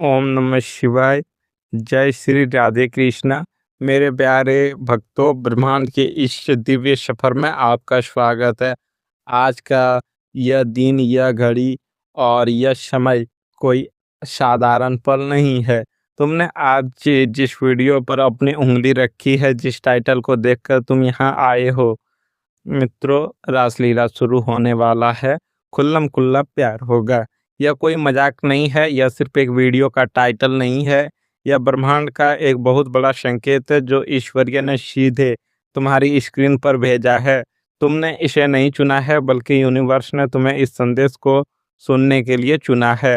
ओम नमः शिवाय। जय श्री राधे कृष्णा। मेरे प्यारे भक्तों, ब्रह्मांड के इस दिव्य सफर में आपका स्वागत है। आज का यह दिन, यह घड़ी और यह समय कोई साधारण पल नहीं है। तुमने आज जिस वीडियो पर अपनी उंगली रखी है, जिस टाइटल को देखकर तुम यहाँ आए हो, मित्रों, रासलीला शुरू होने वाला है। खुल्लम खुल्ला प्यार होगा। यह कोई मजाक नहीं है, यह सिर्फ एक वीडियो का टाइटल नहीं है। यह ब्रह्मांड का एक बहुत बड़ा संकेत है जो ईश्वरीय ने सीधे तुम्हारी स्क्रीन पर भेजा है। तुमने इसे नहीं चुना है, बल्कि यूनिवर्स ने तुम्हें इस संदेश को सुनने के लिए चुना है।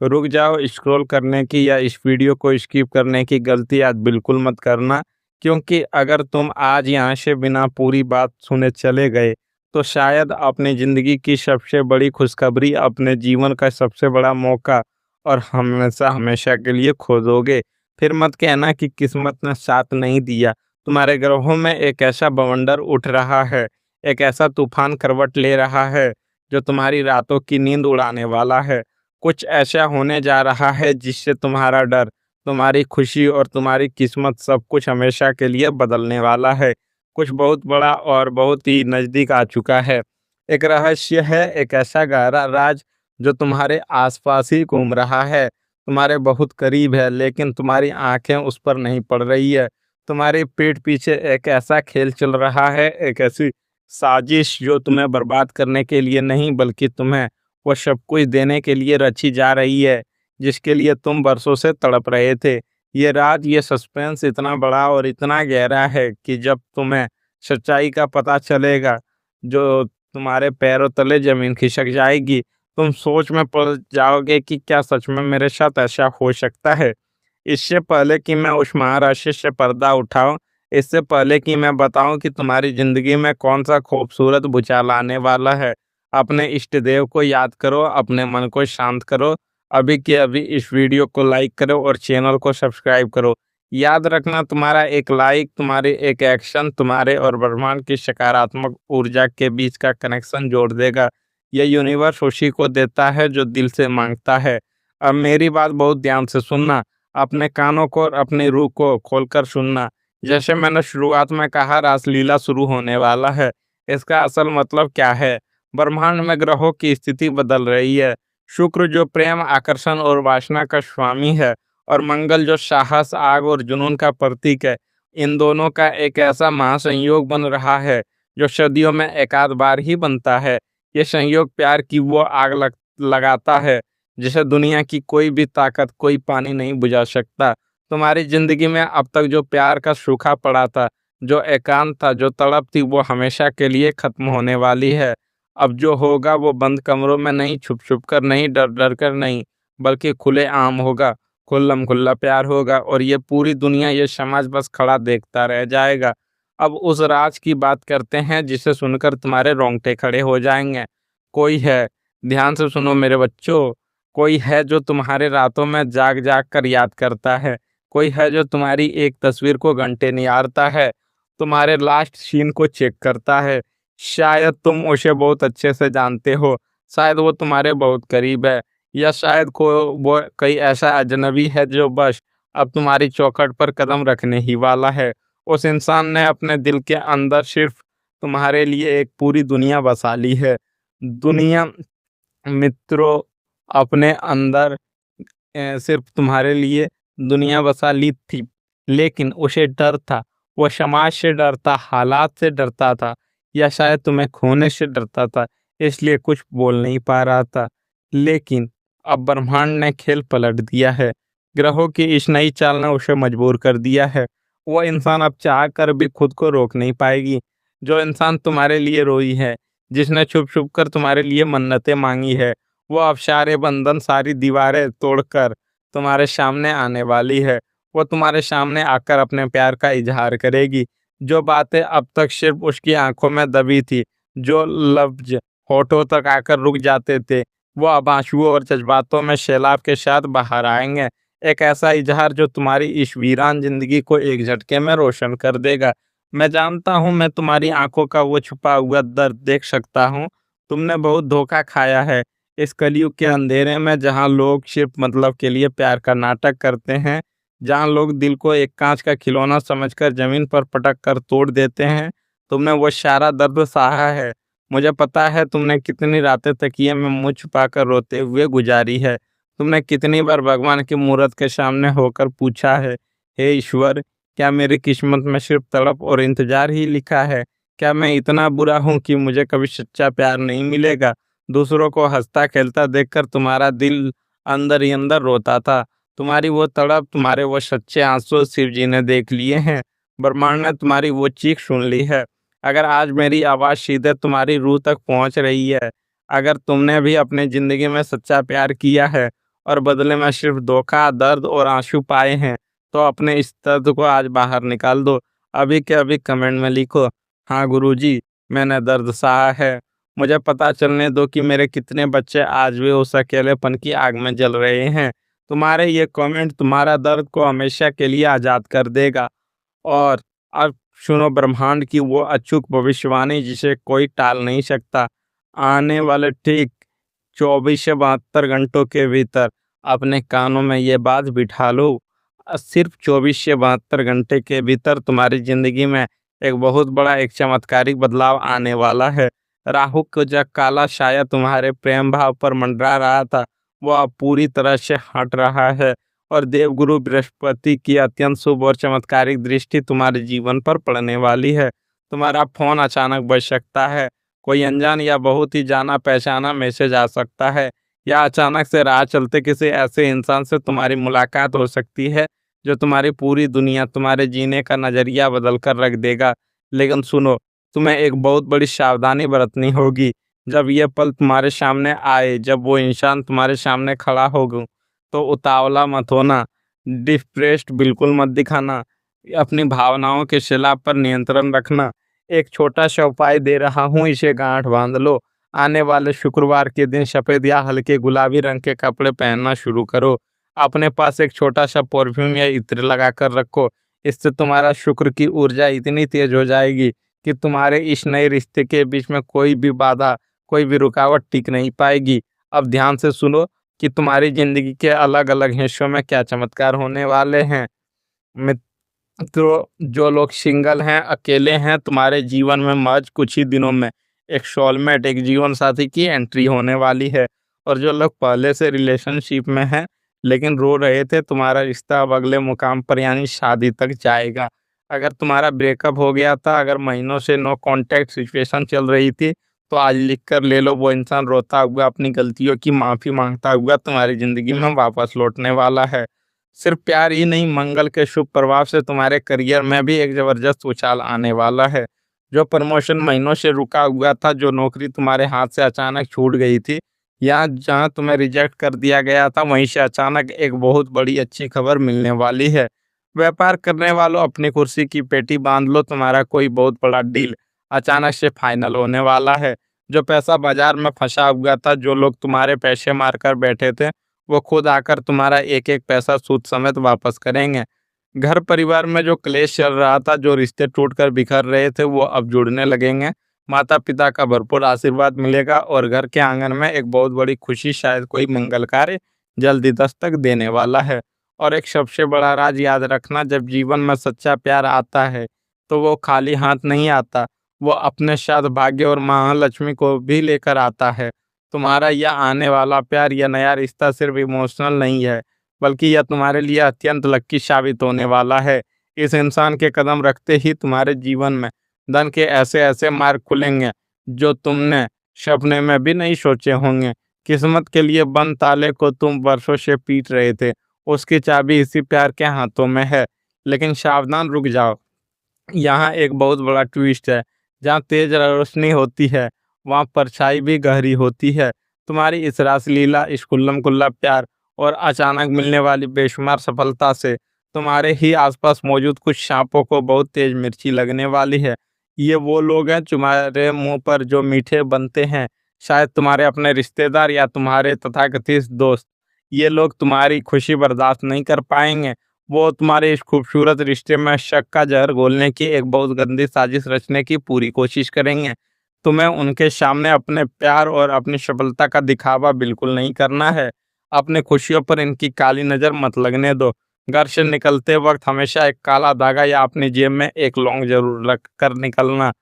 रुक जाओ, स्क्रॉल करने की या इस वीडियो को स्किप करने की गलती आज बिल्कुल मत करना, क्योंकि अगर तुम आज यहाँ से बिना पूरी बात सुने चले गए तो शायद अपनी ज़िंदगी की सबसे बड़ी खुशखबरी, अपने जीवन का सबसे बड़ा मौका और हमेशा हमेशा के लिए खो दोगे। फिर मत कहना कि किस्मत ने साथ नहीं दिया। तुम्हारे ग्रहों में एक ऐसा बवंडर उठ रहा है, एक ऐसा तूफान करवट ले रहा है जो तुम्हारी रातों की नींद उड़ाने वाला है। कुछ ऐसा होने जा रहा है जिससे तुम्हारा डर, तुम्हारी खुशी और तुम्हारी किस्मत सब कुछ हमेशा के लिए बदलने वाला है। कुछ बहुत बड़ा और बहुत ही नज़दीक आ चुका है। एक रहस्य है, एक ऐसा गहरा राज जो तुम्हारे आसपास ही घूम रहा है, तुम्हारे बहुत करीब है, लेकिन तुम्हारी आंखें उस पर नहीं पड़ रही है। तुम्हारी पीठ पीछे एक ऐसा खेल चल रहा है, एक ऐसी साजिश जो तुम्हें बर्बाद करने के लिए नहीं, बल्कि तुम्हें वो सब कुछ देने के लिए रची जा रही है जिसके लिए तुम बरसों से तड़प रहे थे। ये राज, ये सस्पेंस इतना बड़ा और इतना गहरा है कि जब तुम्हें सच्चाई का पता चलेगा, जो तुम्हारे पैरों तले जमीन खिसक जाएगी। तुम सोच में पड़ जाओगे कि क्या सच में मेरे साथ ऐसा हो सकता है। इससे पहले कि मैं उस महाराष्ट्र से पर्दा उठाऊं, इससे पहले कि मैं बताऊं कि तुम्हारी जिंदगी में कौन सा खूबसूरत भूचाल आने वाला है, अपने इष्ट देव को याद करो, अपने मन को शांत करो। अभी के अभी इस वीडियो को लाइक करो और चैनल को सब्सक्राइब करो। याद रखना, तुम्हारा एक लाइक, तुम्हारी एक एक्शन, तुम्हारे और ब्रह्मांड की सकारात्मक ऊर्जा के बीच का कनेक्शन जोड़ देगा। यह यूनिवर्स उसी को देता है जो दिल से मांगता है। अब मेरी बात बहुत ध्यान से सुनना, अपने कानों को और अपनी रूह को खोलकर सुनना। जैसे मैंने शुरुआत में कहा, रासलीला शुरू होने वाला है। इसका असल मतलब क्या है? ब्रह्मांड में ग्रहों की स्थिति बदल रही है। शुक्र, जो प्रेम, आकर्षण और वासना का स्वामी है, और मंगल, जो साहस, आग और जुनून का प्रतीक है, इन दोनों का एक ऐसा महासंयोग बन रहा है जो सदियों में एकाध बार ही बनता है। ये संयोग प्यार की वो आग लगाता है जिसे दुनिया की कोई भी ताकत, कोई पानी नहीं बुझा सकता। तुम्हारी जिंदगी में अब तक जो प्यार का सूखा पड़ा था, जो एकांत था, जो तड़प थी, वो हमेशा के लिए खत्म होने वाली है। अब जो होगा वो बंद कमरों में नहीं, छुप छुप कर नहीं, डर डर कर नहीं, बल्कि खुले आम होगा। खुल्लम खुल्ला प्यार होगा और ये पूरी दुनिया, ये समाज बस खड़ा देखता रह जाएगा। अब उस राज की बात करते हैं जिसे सुनकर तुम्हारे रोंगटे खड़े हो जाएंगे। कोई है, ध्यान से सुनो मेरे बच्चों, कोई है जो तुम्हारे रातों में जाग जाग कर याद करता है। कोई है जो तुम्हारी एक तस्वीर को घंटे निहारता है, तुम्हारे लास्ट सीन को चेक करता है। शायद तुम उसे बहुत अच्छे से जानते हो, शायद वो तुम्हारे बहुत करीब है, या शायद को वो कोई ऐसा अजनबी है जो बस अब तुम्हारी चौखट पर कदम रखने ही वाला है। उस इंसान ने अपने दिल के अंदर सिर्फ तुम्हारे लिए एक पूरी दुनिया बसा ली है। दुनिया, मित्रों, अपने अंदर सिर्फ तुम्हारे लिए दुनिया बसा ली थी, लेकिन उसे डर था। वो समाज से डरता, हालात से डरता था, या शायद तुम्हें खोने से डरता था, इसलिए कुछ बोल नहीं पा रहा था। लेकिन अब ब्रह्मांड ने खेल पलट दिया है। ग्रहों की इस नई चाल ने उसे मजबूर कर दिया है। वो इंसान अब चाह कर भी खुद को रोक नहीं पाएगी। जो इंसान तुम्हारे लिए रोई है, जिसने छुप छुप कर तुम्हारे लिए मन्नतें मांगी है, वो अब सारे बंधन, सारी दीवारें तोड़कर तुम्हारे सामने आने वाली है। वो तुम्हारे सामने आकर अपने प्यार का इजहार करेगी। जो बातें अब तक सिर्फ उसकी आंखों में दबी थी, जो लफ्ज होठों तक आकर रुक जाते थे, वो अब आंसुओं और जज्बातों में सैलाब के साथ बाहर आएंगे। एक ऐसा इजहार जो तुम्हारी इस वीरान जिंदगी को एक झटके में रोशन कर देगा। मैं जानता हूँ, मैं तुम्हारी आंखों का वो छुपा हुआ दर्द देख सकता हूँ। तुमने बहुत धोखा खाया है, इस कलयुग के अंधेरे में जहाँ लोग सिर्फ मतलब के लिए प्यार का नाटक करते हैं, जहाँ लोग दिल को एक कांच का खिलौना समझकर जमीन पर पटक कर तोड़ देते हैं, तुमने वो सारा दर्द सहा है। मुझे पता है तुमने कितनी रातें तकिए में मुंह छुपाकर रोते हुए गुजारी है। तुमने कितनी बार भगवान की मूरत के सामने होकर पूछा है, हे ईश्वर, क्या मेरी किस्मत में सिर्फ तड़प और इंतजार ही लिखा है? क्या मैं इतना बुरा हूँ कि मुझे कभी सच्चा प्यार नहीं मिलेगा? दूसरों को हंसता खेलता देखकर तुम्हारा दिल अंदर ही अंदर रोता था। तुम्हारी वो तड़प, तुम्हारे वो सच्चे आंसू शिव जी ने देख लिए हैं। ब्रह्मांड ने तुम्हारी वो चीख सुन ली है। अगर आज मेरी आवाज़ सीधे तुम्हारी रूह तक पहुंच रही है, अगर तुमने भी अपनी ज़िंदगी में सच्चा प्यार किया है और बदले में सिर्फ धोखा, दर्द और आंसू पाए हैं, तो अपने इस दर्द को आज बाहर निकाल दो। अभी के अभी कमेंट में लिखो, हाँ गुरुजी, मैंने दर्द सहा है। मुझे पता चलने दो कि मेरे कितने बच्चे आज भी उस अकेलेपन की आग में जल रहे हैं। तुम्हारे ये कमेंट तुम्हारा दर्द को हमेशा के लिए आज़ाद कर देगा। और अब सुनो ब्रह्मांड की वो अचूक भविष्यवाणी जिसे कोई टाल नहीं सकता। आने वाले ठीक 24 से 72 घंटों के भीतर अपने कानों में ये बात बिठा लो। सिर्फ 24 से 72 घंटे के भीतर तुम्हारी जिंदगी में एक बहुत बड़ा एक चमत्कारिक बदलाव आने वाला है। राहु का जो काला साया तुम्हारे प्रेम भाव पर मंडरा रहा था, वो अब पूरी तरह से हट रहा है और देवगुरु बृहस्पति की अत्यंत शुभ और चमत्कारिक दृष्टि तुम्हारे जीवन पर पड़ने वाली है। तुम्हारा फोन अचानक बज सकता है, कोई अनजान या बहुत ही जाना पहचाना मैसेज आ सकता है, या अचानक से राह चलते किसी ऐसे इंसान से तुम्हारी मुलाकात हो सकती है जो तुम्हारी पूरी दुनिया, तुम्हारे जीने का नजरिया बदल कर रख देगा। लेकिन सुनो, तुम्हें एक बहुत बड़ी सावधानी बरतनी होगी। जब यह पल तुम्हारे सामने आए, जब वो इंसान तुम्हारे सामने खड़ा होगा, तो उतावला मत होना, डिप्रेस्ड बिल्कुल मत दिखाना, अपनी भावनाओं के शिला पर नियंत्रण रखना। एक छोटा सा उपाय दे रहा हूँ, इसे गांठ बांध लो। आने वाले शुक्रवार के दिन सफ़ेद या हल्के गुलाबी रंग के कपड़े पहनना शुरू करो। अपने पास एक छोटा सा परफ्यूम या इत्र लगा कर रखो। इससे तुम्हारा शुक्र की ऊर्जा इतनी तेज हो जाएगी कि तुम्हारे इस नए रिश्ते के बीच में कोई भी बाधा, कोई भी रुकावट टिक नहीं पाएगी। अब ध्यान से सुनो कि तुम्हारी ज़िंदगी के अलग-अलग हिस्सों में क्या चमत्कार होने वाले हैं। मित्रों, जो लोग सिंगल हैं, अकेले हैं, तुम्हारे जीवन में महज कुछ ही दिनों में एक सोलमेट, एक जीवन साथी की एंट्री होने वाली है। और जो लोग पहले से रिलेशनशिप में हैं लेकिन रो रहे थे, तुम्हारा रिश्ता अब अगले मुकाम पर यानी शादी तक जाएगा। अगर तुम्हारा ब्रेकअप हो गया था, अगर महीनों से नो कांटेक्ट सिचुएशन चल रही थी, तो आज लिख कर ले लो, वो इंसान रोता हुआ अपनी गलतियों की माफ़ी मांगता हुआ तुम्हारी ज़िंदगी में वापस लौटने वाला है। सिर्फ प्यार ही नहीं, मंगल के शुभ प्रभाव से तुम्हारे करियर में भी एक ज़बरदस्त उछाल आने वाला है। जो प्रमोशन महीनों से रुका हुआ था, जो नौकरी तुम्हारे हाथ से अचानक छूट गई थी, या जहाँ तुम्हें रिजेक्ट कर दिया गया था, वहीं से अचानक एक बहुत बड़ी अच्छी खबर मिलने वाली है। व्यापार करने वालों, अपनी कुर्सी की पेटी बांध लो, तुम्हारा कोई बहुत बड़ा डील अचानक से फाइनल होने वाला है। जो पैसा बाजार में फंसा हुआ था, जो लोग तुम्हारे पैसे मारकर बैठे थे, वो खुद आकर तुम्हारा एक-एक पैसा सूद समेत वापस करेंगे। घर परिवार में जो क्लेश चल रहा था, जो रिश्ते टूटकर बिखर रहे थे, वो अब जुड़ने लगेंगे। माता-पिता का भरपूर आशीर्वाद मिलेगा और घर के आंगन में एक बहुत बड़ी खुशी, शायद कोई मंगल कार्य जल्दी दस्तक देने वाला है। और एक सबसे बड़ा राज याद रखना, जब जीवन में सच्चा प्यार आता है, तो वो खाली हाथ नहीं आता, वो अपने साथ भाग्य और महालक्ष्मी को भी लेकर आता है। तुम्हारा यह आने वाला प्यार, यह नया रिश्ता सिर्फ इमोशनल नहीं है, बल्कि यह तुम्हारे लिए अत्यंत लकी साबित होने वाला है। इस इंसान के कदम रखते ही तुम्हारे जीवन में धन के ऐसे ऐसे मार्ग खुलेंगे जो तुमने सपने में भी नहीं सोचे होंगे। किस्मत के लिए बंद ताले को तुम वर्षों से पीट रहे थे, उसकी चाबी इसी प्यार के हाथों में है। लेकिन सावधान, रुक जाओ, यहाँ एक बहुत बड़ा ट्विस्ट है। जहाँ तेज रोशनी होती है, वहाँ परछाई भी गहरी होती है। तुम्हारी इस रासलीला, इस खुल्लम-खुल्ला प्यार और अचानक मिलने वाली बेशुमार सफलता से तुम्हारे ही आसपास मौजूद कुछ सांपों को बहुत तेज मिर्ची लगने वाली है। ये वो लोग हैं तुम्हारे मुँह पर जो मीठे बनते हैं, शायद तुम्हारे अपने रिश्तेदार या तुम्हारे तथाकथित दोस्त। ये लोग तुम्हारी खुशी बर्दाश्त नहीं कर पाएँगे। वो तुम्हारे इस खूबसूरत रिश्ते में शक का जहर घोलने की एक बहुत गंदी साजिश रचने की पूरी कोशिश करेंगे। तुम्हें उनके सामने अपने प्यार और अपनी सफलता का दिखावा बिल्कुल नहीं करना है। अपनी खुशियों पर इनकी काली नज़र मत लगने दो। घर से निकलते वक्त हमेशा एक काला धागा या अपनी जेब में एक लौंग ज़रूर रख कर निकलना।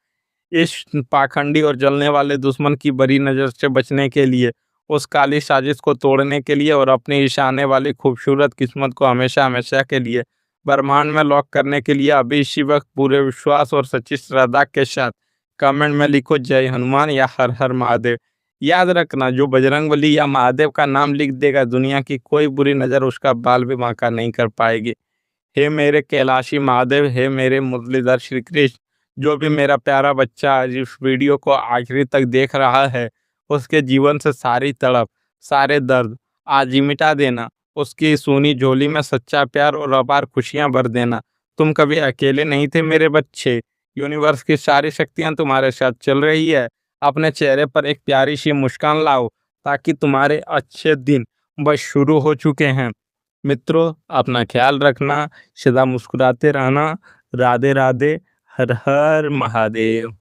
इस पाखंडी और जलने वाले दुश्मन की बुरी नज़र से बचने के लिए, उस काली साजिश को तोड़ने के लिए और अपनी इस आने वाली खूबसूरत किस्मत को हमेशा-हमेशा के लिए ब्रह्मांड में लॉक करने के लिए अभी इसी वक्त पूरे विश्वास और सच्ची श्रद्धा के साथ कमेंट में लिखो जय हनुमान या हर हर महादेव। याद रखना, जो बजरंगबली या महादेव का नाम लिख देगा, दुनिया की कोई बुरी नज़र उसका बाल भी बांका नहीं कर पाएगी। हे मेरे कैलाशी महादेव, हे मेरे मुरलीधर श्री कृष्ण, जो भी मेरा प्यारा बच्चा आज इस वीडियो को आखिरी तक देख रहा है, उसके जीवन से सारी तड़प, सारे दर्द आज ही मिटा देना। उसकी सूनी झोली में सच्चा प्यार और अपार खुशियां भर देना। तुम कभी अकेले नहीं थे मेरे बच्चे। यूनिवर्स की सारी शक्तियां तुम्हारे साथ चल रही है। अपने चेहरे पर एक प्यारी सी मुस्कान लाओ, ताकि तुम्हारे अच्छे दिन बस शुरू हो चुके हैं। मित्रों, अपना ख्याल रखना, सदा मुस्कुराते रहना। राधे राधे, हर हर महादेव।